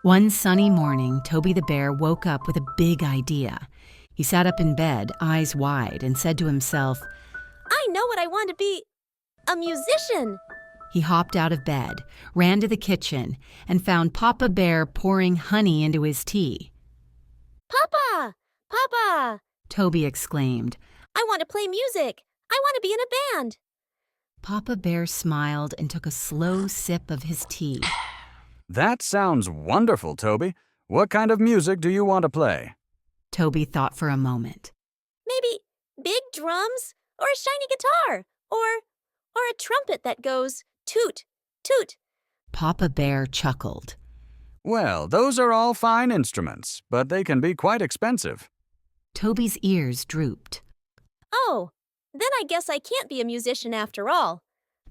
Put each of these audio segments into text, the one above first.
One sunny morning, Toby the bear woke up with a big idea. He sat up in bed, eyes wide, and said to himself, I know what I want to be. A musician. He hopped out of bed, ran to the kitchen, and found Papa Bear pouring honey into his tea. Papa! Papa! Toby exclaimed. I want to play music. I want to be in a band. Papa Bear smiled and took a slow sip of his tea. That sounds wonderful, Toby. What kind of music do you want to play? Toby thought for a moment. Maybe big drums or a shiny guitar or a trumpet that goes toot, toot. Papa Bear chuckled. Well, those are all fine instruments, but they can be quite expensive. Toby's ears drooped. Oh, then I guess I can't be a musician after all.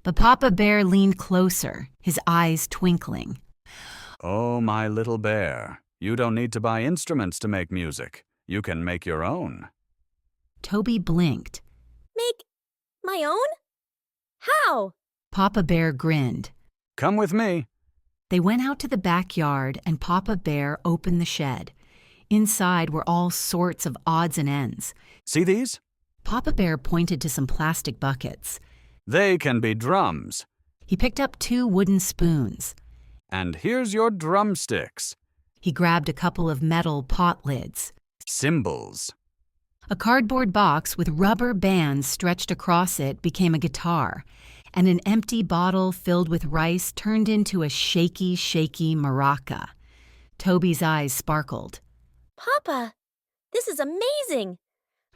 But Papa Bear leaned closer, his eyes twinkling. Oh, my little bear, you don't need to buy instruments to make music. You can make your own. Toby blinked. Make my own? How? Papa Bear grinned. Come with me. They went out to the backyard and Papa Bear opened the shed. Inside were all sorts of odds and ends. See these? Papa Bear pointed to some plastic buckets. They can be drums. He picked up 2 wooden spoons. And here's your drumsticks. He grabbed a couple of metal pot lids. Cymbals. A cardboard box with rubber bands stretched across it became a guitar, and an empty bottle filled with rice turned into a shaky, shaky maraca. Toby's eyes sparkled. Papa, this is amazing.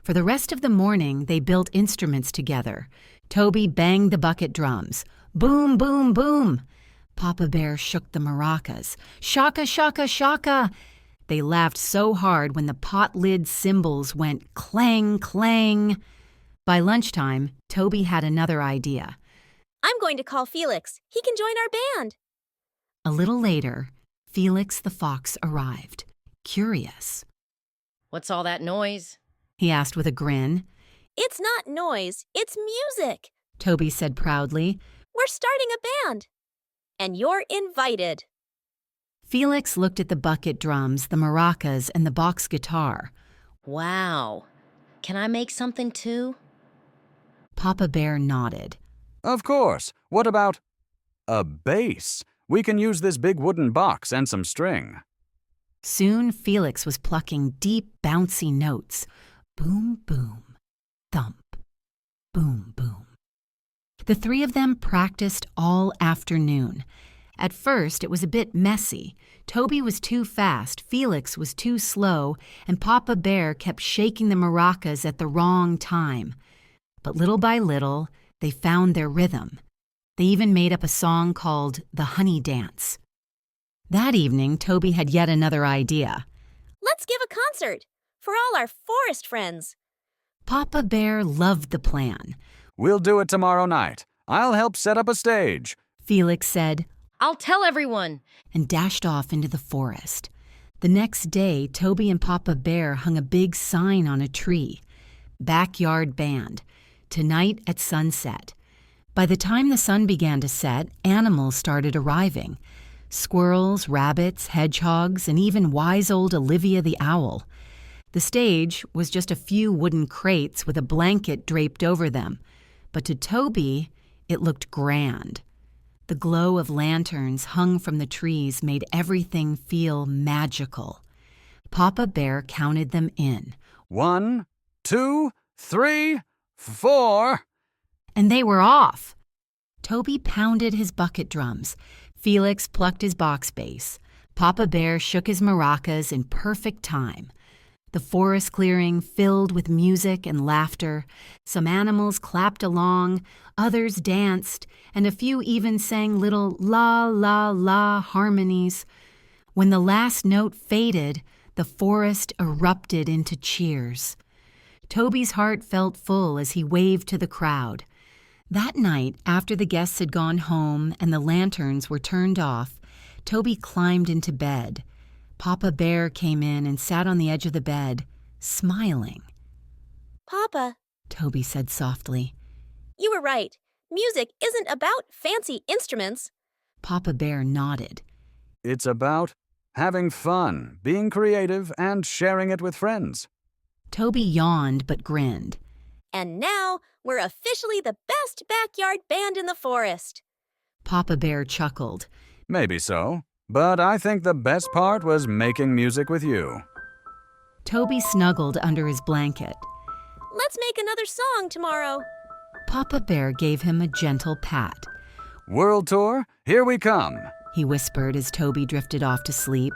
For the rest of the morning, they built instruments together. Toby banged the bucket drums. Boom, boom, boom. Papa Bear shook the maracas. Shaka, shaka, shaka. They laughed so hard when the pot lid cymbals went clang, clang. By lunchtime, Toby had another idea. I'm going to call Felix. He can join our band. A little later, Felix the fox arrived, curious. What's all that noise? He asked with a grin. It's not noise, it's music. Toby said proudly. We're starting a band. And you're invited. Felix looked at the bucket drums, the maracas, and the box guitar. Wow. Can I make something too? Papa Bear nodded. Of course. What about a bass? We can use this big wooden box and some string. Soon Felix was plucking deep, bouncy notes. Boom, boom, thump, boom, boom. The 3 of them practiced all afternoon. At first, it was a bit messy. Toby was too fast, Felix was too slow, and Papa Bear kept shaking the maracas at the wrong time. But little by little, they found their rhythm. They even made up a song called The Honey Dance. That evening, Toby had yet another idea. Let's give a concert for all our forest friends. Papa Bear loved the plan. We'll do it tomorrow night. I'll help set up a stage. Felix said, I'll tell everyone. and dashed off into the forest. The next day, Toby and Papa Bear hung a big sign on a tree. Backyard band. Tonight at sunset. By the time the sun began to set, animals started arriving. Squirrels, rabbits, hedgehogs, and even wise old Olivia the owl. The stage was just a few wooden crates with a blanket draped over them. But to Toby, it looked grand. The glow of lanterns hung from the trees made everything feel magical. Papa Bear counted them in. 1, 2, 3, 4. And they were off. Toby pounded his bucket drums. Felix plucked his box bass. Papa Bear shook his maracas in perfect time. The forest clearing filled with music and laughter. Some animals clapped along, others danced, and a few even sang little la la la harmonies. When the last note faded, the forest erupted into cheers. Toby's heart felt full as he waved to the crowd. That night, after the guests had gone home and the lanterns were turned off, Toby climbed into bed. Papa Bear came in and sat on the edge of the bed, smiling. Papa, Toby said softly. you were right. Music isn't about fancy instruments. Papa Bear nodded. It's about having fun, being creative, and sharing it with friends. Toby yawned but grinned. And now we're officially the best backyard band in the forest. Papa Bear chuckled. Maybe so, but I think the best part was making music with you. Toby snuggled under his blanket. Let's make another song tomorrow. Papa Bear gave him a gentle pat. World tour, here we come. He whispered as Toby drifted off to sleep.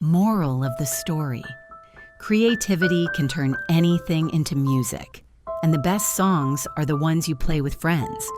Moral of the story: creativity can turn anything into music, and the best songs are the ones you play with friends.